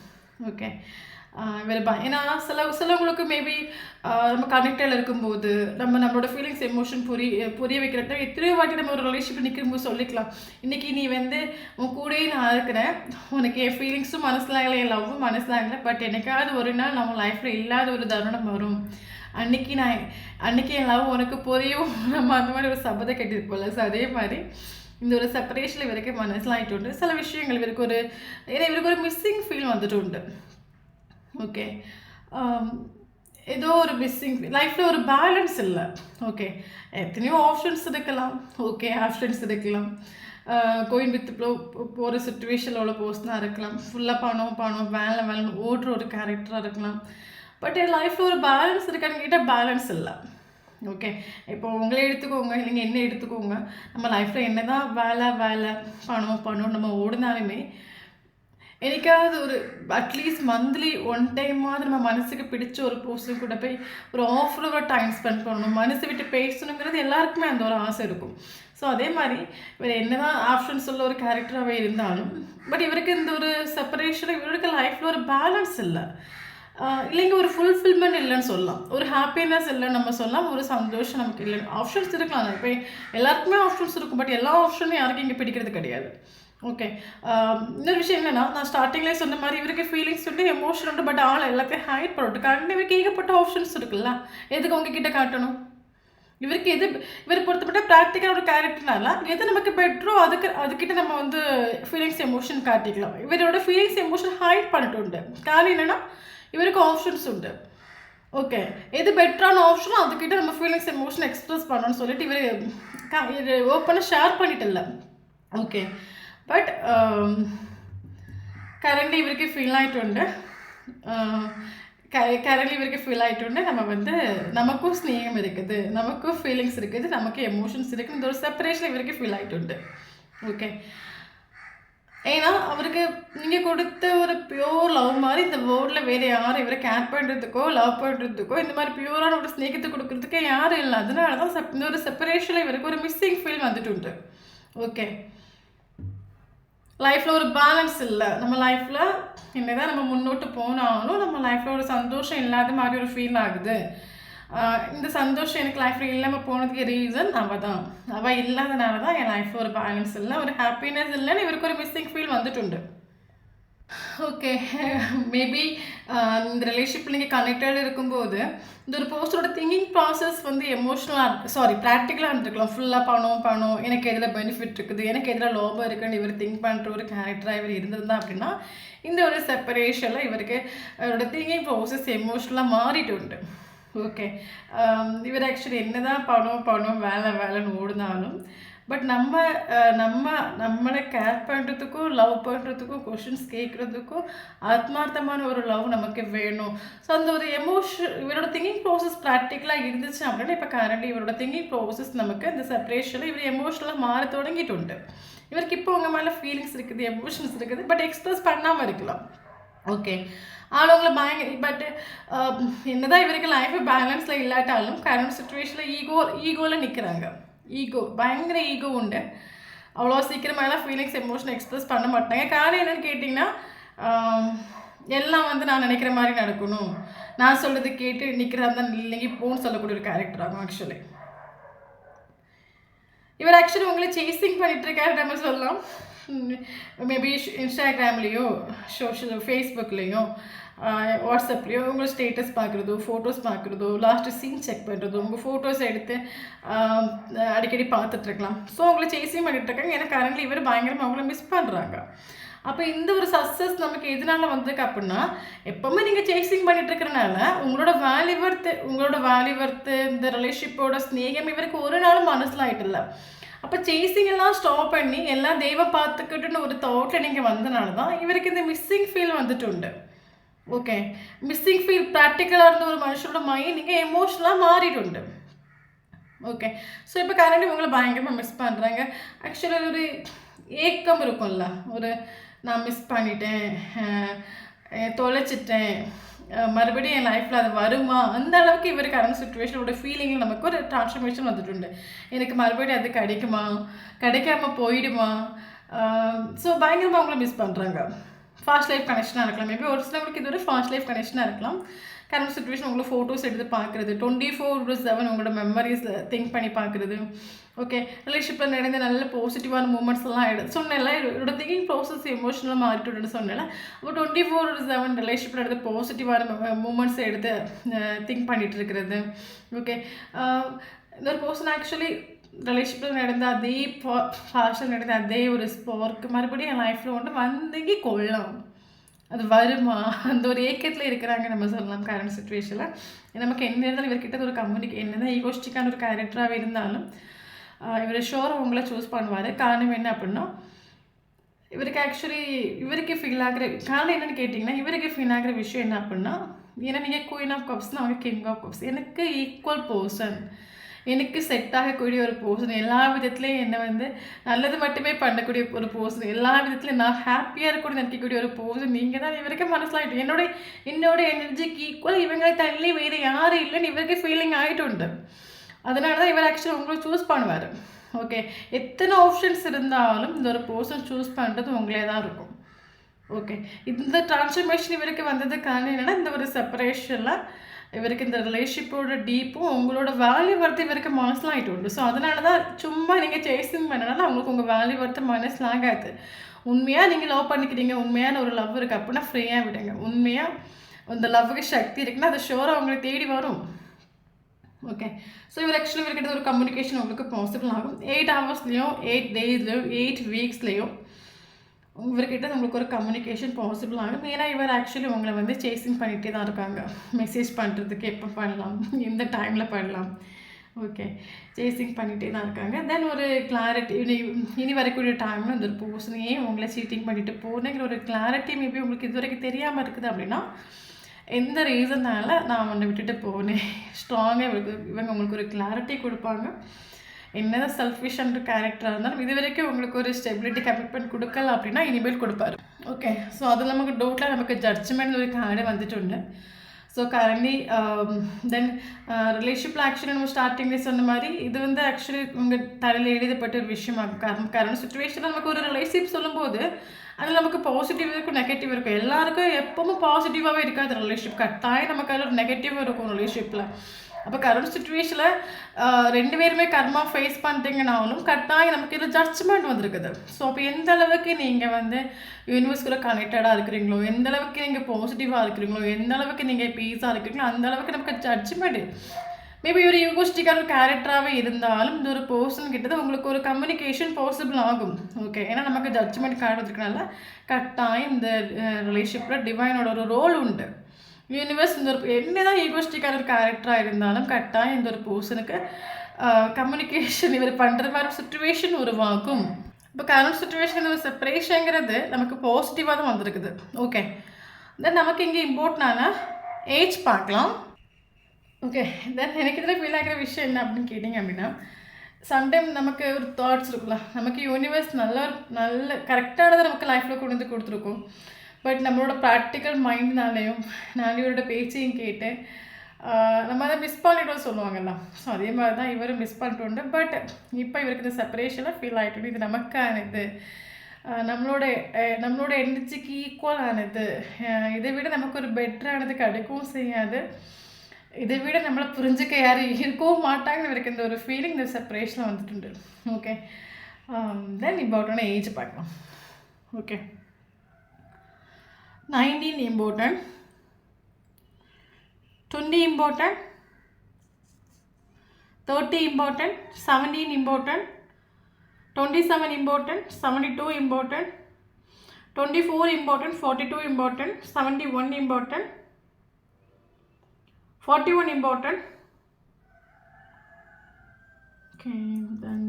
ஓகே. இவர் ஏன்னா சிலவங்களுக்கு மேபி நம்ம கனெக்டில் இருக்கும்போது நம்மளோட ஃபீலிங்ஸ் எமோஷன் புரிய வைக்கிறப்ப எத்தனையோ வாட்டி நம்ம ஒரு ரிலேஷன்ஷிப் நிற்கும்போது சொல்லிக்கலாம், இன்றைக்கி நீ வந்து உன் கூடயே நான் இருக்கிறேன், உனக்கு என் ஃபீலிங்ஸும் மனசிலாகலை, என் லவ்வும் மனசிலாகலை, பட் எனக்காவது ஒரு நாள் நம்ம லைஃப்பில் இல்லாத ஒரு தருணம் வரும், அன்னைக்கு என் லவ் உனக்கு புரியும், நம்ம அந்த மாதிரி ஒரு சபதை கட்டியிருப்போம்ல. ஸோ அதே மாதிரி இந்த ஒரு செப்பரேஷனில் இவருக்கு மனசில் ஆகிட்டு உண்டு. சில விஷயங்கள் இவருக்கு ஒரு மிஸ்ஸிங் ஃபீல் வந்துட்டு உண்டு. ஓகே. ஏதோ ஒரு மிஸ்ஸிங் லைஃப்பில் ஒரு பேலன்ஸ் இல்லை. ஓகே. எத்தனையோ ஆப்ஷன்ஸ் இருக்கலாம். ஓகே. ஆப்ஷன்ஸ் இருக்கலாம். கோயின் வித் போகிற சுச்சுவேஷனில் உள்ள பர்சனாக இருக்கலாம். ஃபுல்லாக பணம் வேலைன்னு ஓடுற ஒரு கேரக்டராக இருக்கலாம். பட் என் லைஃப்பில் ஒரு பேலன்ஸ் இருக்கான்னு கேட்டால் பேலன்ஸ் இல்லை. ஓகே. இப்போ உங்களே எடுத்துக்கோங்க, இல்லைங்க என்ன எடுத்துக்கோங்க, நம்ம லைஃப்பில் என்ன தான் வேலை பணம் நம்ம ஓடினாலுமே எனக்காவது ஒரு அட்லீஸ்ட் மந்த்லி ஒன் டைமாவது நம்ம மனசுக்கு பிடிச்ச ஒரு பர்சன் கூட போய் ஒரு ஆஃபரோட டைம் ஸ்பெண்ட் பண்ணணும், மனசு விட்டு பேசணுங்கிறது எல்லாருக்குமே அந்த ஒரு ஆசை இருக்கும். ஸோ அதே மாதிரி இவர் என்ன தான் ஆப்ஷன்ஸ் உள்ள ஒரு கேரக்டராகவே இருந்தாலும் பட் இவருக்கு இந்த ஒரு செப்பரேஷன் இவருக்கு லைஃப்பில் ஒரு பேலன்ஸ் இல்லை. இல்லைங்க ஒரு ஃபுல்ஃபில்மெண்ட் இல்லைன்னு சொல்லலாம், ஒரு ஹாப்பினஸ் இல்லைன்னு நம்ம சொல்லலாம், ஒரு சந்தோஷம் நமக்கு இல்லைன்னு. ஆப்ஷன்ஸ் இருக்கலாம், இப்போ எல்லாருக்குமே ஆப்ஷன்ஸ் இருக்கும், பட் எல்லா ஆப்ஷனும் யாருக்கும் இங்கே பிடிக்கிறது கிடையாது. ஓகே. இன்னொரு விஷயம் என்னன்னா, நான் ஸ்டார்ட்டிங்லேயே சொன்ன மாரி இவருக்கு ஃபீலிங்ஸ் உண்டு, எமோஷன் உண்டு. பட் ஆள் எல்லாத்தையும் ஹைட் பண்ணிட்டு காரணம் இவருக்கு ஏகப்பட்ட ஆப்ஷன்ஸ் இருக்குல்ல. எதுக்கு உங்ககிட்ட காட்டணும்? இவருக்கு எது இவரை பொறுத்தப்பட்ட ப்ராக்டிக்கல் ஒரு கேரக்டர்னால எது நமக்கு பெட்டரோ அதுக்கிட்ட நம்ம வந்து ஃபீலிங்ஸ் எமோஷன் காட்டிக்கலாம். இவரோட ஃபீலிங்ஸ் எமோஷன் ஹைட் பண்ணிட்டு உண்டு. காரணம் என்னன்னா, இவருக்கு ஆப்ஷன்ஸ் உண்டு. ஓகே. எது பெட்டரான ஆப்ஷனோ அதுக்கிட்ட நம்ம ஃபீலிங்ஸ் எமோஷன் எக்ஸ்பிரஸ் பண்ணணும்னு சொல்லிட்டு இது ஓப்பனாக ஷேர் பண்ணிட்டல. ഓക്കെ. ബട്ട് കറൻ്റ് ഇവർക്ക് ഫീൽ ആയിട്ടുണ്ട്. കറൻ്റ് ഇവർക്ക് ഫീൽ ആയിട്ടുണ്ട് நம்ம வந்து நமக்கும் ஸ்நேகம் இருக்குது, நமக்கும் ஃபீலிங்ஸ் இருக்குது, நமக்கு எமோஷன்ஸ் இருக்குது. இந்த ஒரு செப்பரேஷன் இவருக்கு ஃபீல் ஆயிട്ടുണ്ട്. ஓகே. ஏன்னா அவருக்கு நீங்கள் கொடுத்த ஒரு பியூர் லவ் மாதிரி இந்த வேர்ல்டில் வேறு யாரும் இவரை கேர் பண்ணுறதுக்கோ லவ் பண்ணுறதுக்கோ இந்த மாதிரி பியூரான ஒரு ஸ்நேகத்தை கொடுக்குறதுக்கே யாரும் இல்லை. அதனால தான் இந்த ஒரு செப்பரேஷனில் இவருக்கு ஒரு மிஸ்ஸிங் ஃபீல் வந்துட்டு. ஓகே. லைஃப்பில் ஒரு பேலன்ஸ் இல்லை. நம்ம லைஃப்பில் என்னதான் நம்ம முன்னோட்டு போனாலும் நம்ம லைஃப்பில் ஒரு சந்தோஷம் இல்லாத மாதிரி ஒரு ஃபீல் ஆகுது. இந்த சந்தோஷம் எனக்கு லைஃப்பில் இல்லாமல் போனதுக்கு ரீசன் அவள் இல்லாதனால தான் என் லைஃப்பில் ஒரு பேலன்ஸ் இல்லை, ஒரு ஹாப்பினஸ் இல்லைன்னு இவருக்கு ஒரு மிஸ்ஸிங் ஃபீல் வந்துட்டு. ஓகே. மேபி இந்த ரிலேஷன்ஷிப்பில் நீங்கள் கனெக்டட் இருக்கும்போது இந்த ஒரு போஸ்டரோட திங்கிங் ப்ராசஸ் வந்து ப்ராக்டிக்கலாக இருந்துருக்கலாம். ஃபுல்லாக பணம் எனக்கு எதில் பெனிஃபிட் இருக்குது, எனக்கு எதில் லாபம் இருக்குன்னு இவர் திங்க் பண்ணுற ஒரு கேரக்டராக இவர் இருந்திருந்தா அப்படின்னா இந்த ஒரு செப்பரேஷனில் இவருக்கு அவரோட திங்கிங் ப்ராசஸ் எமோஷ்னலாக மாறிட்டு உண்டு. ஓகே. இவர் ஆக்சுவலி என்ன தான் பணம் வேலைன்னு ஓடினாலும் பட் நம்மளை கேர் பண்ணுறதுக்கும் லவ் பண்ணுறதுக்கும் கொஷின்ஸ் கேட்குறதுக்கும் ஆத்மார்த்தமான ஒரு லவ் நமக்கு வேணும். ஸோ அந்த ஒரு இவரோட திங்கிங் ப்ராசஸ் ப்ராக்டிக்கலாக இருந்துச்சு அப்படின்னா இப்போ கரண்ட்லி இவரோட திங்கிங் ப்ராசஸ் நமக்கு இந்த செப்பரேஷனில் இவர் எமோஷனலாக மாற தொடங்கிட்டு உண்டு. இவருக்கு இப்போ உங்கள் மேலே ஃபீலிங்ஸ் இருக்குது, எமோஷன்ஸ் இருக்குது, பட் எக்ஸ்பிரஸ் பண்ணாமல் இருக்கலாம். ஓகே. ஆனவங்களை பட் என்னதான் இவருக்கு லைஃப் பேலன்ஸில் இல்லாட்டாலும் கரண்ட் சுச்சுவேஷனில் ஈகோவில் நிற்கிறாங்க. பயங்கர ஈகோ உண்டு. அவ்வளோ சீக்கிரமாகலாம் ஃபீலிங்ஸ் எமோஷன் எக்ஸ்பிரஸ் பண்ண மாட்டாங்க. காரணம் என்னென்னு கேட்டிங்கன்னா எல்லாம் வந்து நான் நினைக்கிற மாதிரி நடக்கணும், நான் சொல்கிறது கேட்டு நிற்கிறதா தான் இல்லைங்க போன்னு சொல்லக்கூடிய ஒரு கேரக்டர் ஆகும். இவர் ஆக்சுவலி உங்களை சேசிங் பண்ணிகிட்ருக்காரு நம்ம சொல்லலாம். மேபி இன்ஸ்டாகிராம்லேயோ ஃபேஸ்புக்லேயோ வாட்ஸ்அப்லேயோ உங்கள் ஸ்டேட்டஸ் பார்க்குறதோ ஃபோட்டோஸ் பார்க்குறதோ லாஸ்ட்டு சீன் செக் பண்ணுறதோ உங்கள் ஃபோட்டோஸ் எடுத்து அடிக்கடி பார்த்துட்ருக்கலாம். ஸோ உங்களை சேசிங் பண்ணிகிட்ருக்காங்க. ஏன்னா கரண்ட்லி இவர் பயங்கரமாக அவங்கள மிஸ் பண்ணுறாங்க. அப்போ இந்த ஒரு சக்ஸஸ் நமக்கு எதனால வந்திருக்கு அப்படின்னா எப்போவுமே நீங்கள் சேசிங் பண்ணிகிட்ருக்கிறனால உங்களோட வேல்யூவர்த்து இந்த ரிலேஷன்ஷிப்போட ஸ்நேகம் இவருக்கு ஒரு நாளும் மனசில் ஆகிட்டில்ல. அப்போ சேசிங் எல்லாம் ஸ்டாப் பண்ணி எல்லாம் தெய்வம் பார்த்துக்கிட்டுன்னு ஒரு தாட்டில் நீங்கள் வந்தனால தான் இவருக்கு இந்த மிஸ்ஸிங் ஃபீல் வந்துட்டு உண்டு. ஓகே. மிஸ்ஸிங் ஃபீல் ப்ராக்டிக்கலாக இருந்த ஒரு மனுஷனோட மைண்ட் நீங்கள் எமோஷனலாக மாறிட்டு. ஓகே. ஸோ இப்போ கரண்ட்லி உங்களை பயங்கரமாக மிஸ் பண்ணுறாங்க. ஆக்சுவலாக ஒரு ஏக்கம் இருக்கும்ல, ஒரு நான் மிஸ் பண்ணிட்டேன், தொலைச்சிட்டேன், மறுபடியும் என் லைஃப்பில் அது வருமா, அந்த அளவுக்கு இவர் கரண்ட் சுச்சுவேஷனோட ஃபீலிங்கில் நமக்கு ஒரு ட்ரான்ஸ்ஃபர்மேஷன் வந்துட்டு. எனக்கு மறுபடியும் அது கிடைக்காம போயிடுமா. ஸோ பயங்கரமாக அவங்கள மிஸ் பண்ணுறாங்க. ஃபாஸ்ட் லைஃப் கனெக்ஷனாக இருக்கலாம். மேபி ஒரு சிலவங்களுக்கு இது ஒரு ஃபாஸ்ட் லைஃப் கனெக்ஷனாக இருக்கலாம். கரண்ட் சுச்சுவேஷன் உங்களை ஃபோட்டோஸ் எடுத்து பார்க்குறது, 24/7 உங்களோட மெமரிஸில் திங்க் பண்ணி பார்க்குறது. ஓகே. ரிலேஷன்ஷிப்பில் நடந்த நல்ல பாசிட்டிவான மூமெண்ட்ஸ் எல்லாம் சொன்னேன்ல, என்னோட திங்கிங் ப்ராசஸ் எமோஷனலாக மாறிட்டு சொன்னேன்ல. அப்போ 24/7 ரிலேஷன்ஷிப்பில் எடுத்து பாசிட்டிவான மூமெண்ட்ஸை எடுத்து திங்க் பண்ணிகிட்டு இருக்கிறது. ஓகே. இந்த ஒரு பர்சன் ஆக்சுவலி ரிலேஷன்ஷிப்பில் நடந்த அதே ஃபாஷன் நடந்த அதே ஒரு ஸ்பார்க் மறுபடியும் என் லைஃப்பில் வந்தங்கி கொள்ளலாம், அது வருமா, அந்த ஒரு ஏக்கத்தில் இருக்கிறாங்க நம்ம சொல்லலாம் கரண்ட் சுச்சுவேஷனில். நமக்கு என்ன இருந்தாலும் இவர்கிட்ட ஒரு என்ன தான் ஈகோஸ்டிக்கான ஒரு கேரக்டராகவே இருந்தாலும் இவர் ஷோரை உங்களை சூஸ் பண்ணுவார். காரணம் என்ன அப்படின்னா இவருக்கு ஃபீல் ஆகிற காரணம் என்னென்னு கேட்டிங்கன்னா இவருக்கு ஃபீல் ஆகிற விஷயம் என்ன அப்படின்னா, ஏன்னா நீங்கள் குயின் ஆஃப் கப்ஸ்னால் அவங்க கிங் ஆஃப் கப்ஸ். எனக்கு ஈக்குவல் பர்சன், எனக்கு செட் ஆகக்கூடிய ஒரு பர்சன், எல்லா விதத்துலேயும் என்னை நல்லது மட்டுமே பண்ணக்கூடிய ஒரு பர்சன், எல்லா விதத்துலையும் நான் ஹாப்பியாக இருக்கக்கூடிய நினைக்கக்கூடிய ஒரு பர்சன் நீங்கள் தான் இவருக்கு மனசிலாகிட்டு. என்னோட எனர்ஜிக்கு ஈக்குவல் இவங்களை தள்ளி வேறு யாரும் இல்லைன்னு இவருக்கு ஃபீலிங் ஆகிட்டு. அதனால தான் இவர் ஆக்சுவலி உங்களை சூஸ் பண்ணுவார். ஓகே. எத்தனை ஆப்ஷன்ஸ் இருந்தாலும் இந்த ஒரு பர்சன் சூஸ் பண்ணுறது உங்களே தான் இருக்கும். ஓகே. இந்த ட்ரான்ஸ்ஃபர்மேஷன் இவருக்கு வந்தது காரணம் என்னென்னா இந்த ஒரு செப்பரேஷனில் இவருக்கு இந்த ரிலேஷன்ஷிப்போட டீப்பும் உங்களோட வேல்யூ வர்த்து இவருக்கு மனசில் ஆகிட்டு. ஸோ அதனால தான் சும்மா நீங்கள் சேசிங் பண்ணனால அவங்களுக்கு உங்கள் வேல்யூ வர்த்து மனசில் ஆகாது. உண்மையாக நீங்கள் லவ் பண்ணிக்கிறீங்க, உண்மையான ஒரு லவ் இருக்குது அப்படின்னா ஃப்ரீயாக விடுங்க. உண்மையாக அந்த லவ்வுக்கு சக்தி இருக்குன்னா அது ஷோராக அவங்களை தேடி வரும். ஓகே. ஸோ இவர் ஆக்சுவலி இவர்கிட்ட ஒரு கம்யூனிகேஷன் உங்களுக்கு பாசிபிள் ஆகும். 8 ஹவர்ஸ்லேயும் 8 டேஸ்லேயும் 8 வீக்ஸ்லேயும் இவர்கிட்ட உங்களுக்கு ஒரு கம்யூனிகேஷன் பாசிபிள் ஆகும். ஏன்னா இவர் ஆக்சுவலி உங்களை வந்து சேசிங் பண்ணிகிட்டே தான் இருக்காங்க. மெசேஜ் பண்ணுறதுக்கு எப்போ பண்ணலாம், எந்த டைமில் பண்ணலாம், ஓகே, சேசிங் பண்ணிகிட்டே தான் இருக்காங்க. தென் ஒரு கிளாரிட்டி இனி வரக்கூடிய டைமில் இந்த ஒரு பர்சனையே உங்களை சீட்டிங் பண்ணிட்டு போகணுங்கிற ஒரு கிளாரிட்டி மேபி உங்களுக்கு இது வரைக்கும் தெரியாமல் இருக்குது அப்படின்னா எந்த ரீசனால் நான் உன்னை விட்டுட்டு போனேன் ஸ்ட்ராங்காக இவங்க உங்களுக்கு ஒரு கிளாரிட்டி கொடுப்பாங்க. என்னதான் செல்ஃபிஷ்ன்ற கேரக்டராக இருந்தாலும் இது வரைக்கும் உங்களுக்கு ஒரு ஸ்டெபிலிட்டி கமிட்மெண்ட் கொடுக்கல அப்படின்னா இனிமேல் கொடுப்பாரு. ஓகே. ஸோ அது நமக்கு டவுட்டில் நமக்கு ஜட்ஜ்மெண்ட் ஒரு கார்டு வந்துட்டு. ஸோ கரண்ட்லி தென் ரிலேஷன்ஷிப்பில் ஆக்சுவலி நம்ம ஸ்டார்டிங்லேயே சொன்ன மாதிரி இது வந்து ஆக்சுவலி உங்கள் தலையில் எழுதப்பட்ட ஒரு விஷயமாகும். கரண்ட் சுச்சுவேஷனில் நமக்கு ஒரு ரிலேஷன்ஷிப் சொல்லும்போது அதில் நமக்கு பாசிட்டிவ் இருக்கும், நெகட்டிவ் இருக்கும். எல்லாருக்கும் எப்பவும் பாசிட்டிவாகவே இருக்காது ரிலேஷன்ஷிப். கட்டாயம் நமக்கு அதில் ஒரு நெகட்டிவ் இருக்கும் ரிலேஷன்ஷிப்பில். அப்போ கரண்ட் சுச்சுவேஷனில் 2 பேருமே கர்மா ஃபேஸ் பண்ணிட்டீங்கன்னாலும் கட்டாயம் நமக்கு இதில் ஜட்ஜ்மெண்ட் வந்துருக்குது. ஸோ அப்போ எந்த அளவுக்கு நீங்கள் வந்து யூனிவர்ஸ்குள்ளே கனெக்டடாக இருக்கிறீங்களோ, எந்த அளவுக்கு நீங்கள் பாசிட்டிவாக இருக்கிறீங்களோ, எந்த அளவுக்கு நீங்கள் பீஸாக இருக்கிறீங்களோ அந்த அளவுக்கு நமக்கு ஜட்ஜ்மெண்ட். மேபி ஒரு யூகோஸ்டிக்கான கேரக்டராகவே இருந்தாலும் இந்த ஒரு பர்சன் கிட்டது உங்களுக்கு ஒரு கம்யூனிகேஷன் பாசிபிள் ஆகும். ஓகே. ஏன்னா நமக்கு ஜட்ஜ்மெண்ட் கார்டு வந்துருக்கனால கட்டாயம் இந்த ரிலேஷன்ஷிப்பில் டிவைனோட ஒரு ரோல் உண்டு. யூனிவர்ஸ் இந்த ஒரு என்னதான் ஈகோஸ்டிக்கான ஒரு கேரக்டராக இருந்தாலும் கட்டாயம் இந்த ஒரு பர்சனுக்கு கம்யூனிகேஷன் இவர் பண்ணுற மாதிரி சுச்சுவேஷன் உருவாகும். இப்போ கரண்ட் சுச்சுவேஷன் ஒரு செப்பரேஷனுங்கிறது நமக்கு பாசிட்டிவாக தான் வந்திருக்குது. ஓகே. தென் நமக்கு இங்கே இம்பார்ட்டனான ஏஜ் பார்க்கலாம். ஓகே. தென் எனக்கு இதில் ஃபீல் ஆகிற விஷயம் என்ன அப்படின்னு கேட்டிங்க அப்படின்னா சம்டைம் நமக்கு ஒரு தாட்ஸ் இருக்குல்ல, நமக்கு யூனிவர்ஸ் நல்ல கரெக்டானதை நமக்கு லைஃப்பில் கொண்டு வந்து கொடுத்துருக்கோம். பட் நம்மளோட ப்ராக்டிக்கல் மைண்ட்னாலேயும் நான் இவரோட பேச்சையும் கேட்டு நம்ம அதை மிஸ் பண்ணிட்டோம் சொல்லுவாங்கல்ல. ஸோ அதே மாதிரி தான் இவரும் மிஸ் பண்ணிட்டு. பட் இப்போ இவருக்கு இந்த செப்பரேஷனாக ஃபீல் ஆகிட்டு இது நமக்கானது, நம்மளோட எனர்ஜிக்கு ஈக்குவலானது, இதை விட நமக்கு ஒரு பெட்டரானது கிடைக்கவும் செய்யாது, இதை விட நம்மளை புரிஞ்சுக்க யாரும் இருக்கவும் மாட்டாங்கன்னு இவருக்கு இந்த ஒரு ஃபீலிங் இந்த செப்பரேஷனில் வந்துட்டு. ஓகே. தென் இம்பார்ட்டன்டான ஏஜ் பார்க்கலாம். Okay. 19 important, 20 important, 30 important, 17 important, 27 important, 72 important, 24 important, 42 important, 71 important, 41 important. Okay, then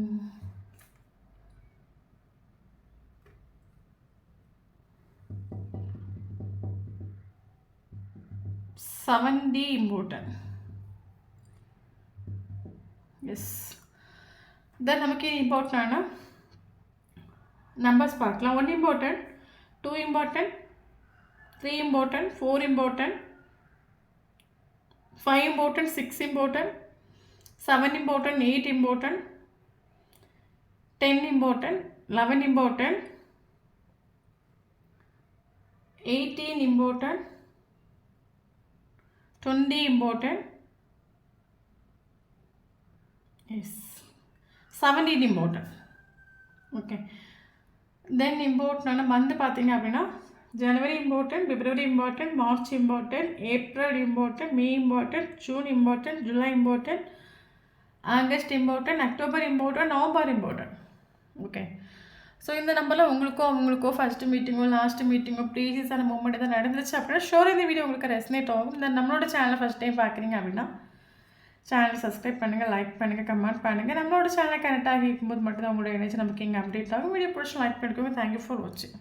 70 important. Yes. Then நமக்கு இம்பார்ட்டன்டான நம்பர்ஸ் பார்க்கலாம். 1 important, 2 important, 3 important, 4 important, 5 important, 6 important, 7 important, 8 important, 10 important, 11 important, 18 important, 20 important, yes, 17 important. Okay. Then important month பார்த்தீங்க அப்படின்னா January important, February important, March important, April important, May important, June important, July important, August important, October important, November important. Okay. So இந்த நம்பரில் அவங்களுக்கோ first மீட்டிங்கோ last மீட்டிங்கோ ப்ரீசியஸான moment எதாவது நடந்துச்சு அப்படின்னா ஷோர் இந்த வீடியோ உங்களுக்கு ரெசனேட் ஆகும். இந்த நம்மளோட சேனலை ஃபஸ்ட் டைம் பார்க்குறீங்க அப்படின்னா சேனலை சப்ஸ்கிரைப் பண்ணுங்கள், லைக் பண்ணுங்கள், கமெண்ட் பண்ணுங்கள். நம்மளோட சேனலை கனெக்ட் ஆகி இருக்கும்போது மட்டும்தான் உங்களோட எனர்ஜி நமக்கு இங்கே அப்டேட் ஆகும். வீடியோ பிடிச்சி லைக் பண்ணிக்கோங்க. தேங்க்யூ ஃபார் வாட்சிங்.